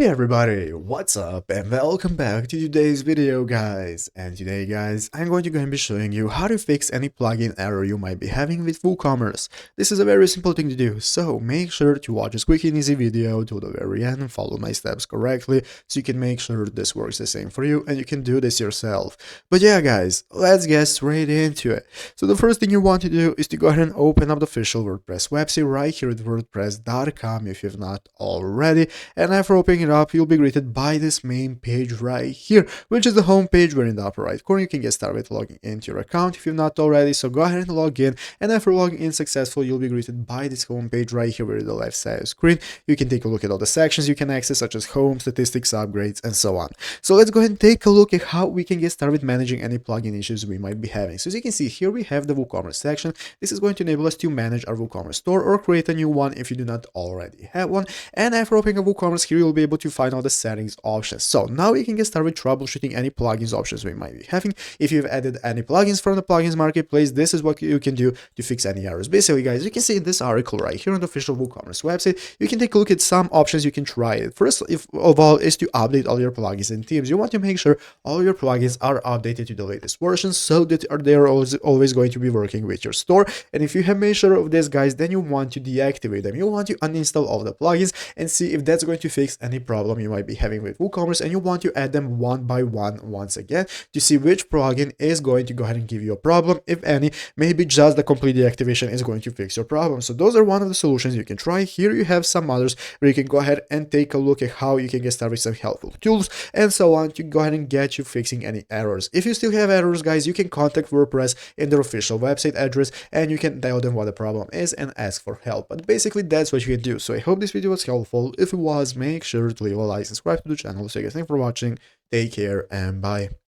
Hey everybody, what's up and welcome back to today's video guys. And today guys, I'm going to be showing you how to fix any plugin error you might be having with WooCommerce. This is a very simple thing to do, so make sure to watch this quick and easy video to the very end and follow my steps correctly so you can make sure this works the same for you and you can do this yourself. But yeah guys, let's get straight into it. So the first thing you want to do is to go ahead and open up the official WordPress website right here at wordpress.com if you've not already. And after opening it up, you'll be greeted by this main page right here, which is the home page where in the upper right corner you can get started with logging into your account if you've not already. So go ahead and log in, and after logging in successfully, you'll be greeted by this home page right here where in the left side of the screen. You can take a look at all the sections you can access, such as home, statistics, upgrades, and so on. So let's go ahead and take a look at how we can get started with managing any plugin issues we might be having. So as you can see here, we have the WooCommerce section. This is going to enable us to manage our WooCommerce store or create a new one if you do not already have one. And after opening a WooCommerce here, you'll be able to find all the settings options. So now we can get started with troubleshooting any plugins options we might be having. If you've added any plugins from the plugins marketplace, this is what you can do to fix any errors. Basically, guys, you can see in this article right here on the official WooCommerce website, you can take a look at some options you can try it. First of all is to update all your plugins and themes. You want to make sure all your plugins are updated to the latest version so that they're always going to be working with your store. And if you have made sure of this, guys, then you want to deactivate them. You want to uninstall all the plugins and see if that's going to fix any problem you might be having with WooCommerce, and you want to add them one by one once again to see which plugin is going to go ahead and give you a problem, if any. Maybe just the complete deactivation is going to fix your problem. So those are one of the solutions you can try. Here you have some others where you can go ahead and take a look at how you can get started with some helpful tools and so on to go ahead and get you fixing any errors. If you still have errors, guys, you can contact WordPress in their official website address and you can tell them what the problem is and ask for help. But basically that's what you can do. So I hope this video was helpful. If it was, make sure to leave a like, subscribe to the channel. So guys, thanks for watching, take care, and bye.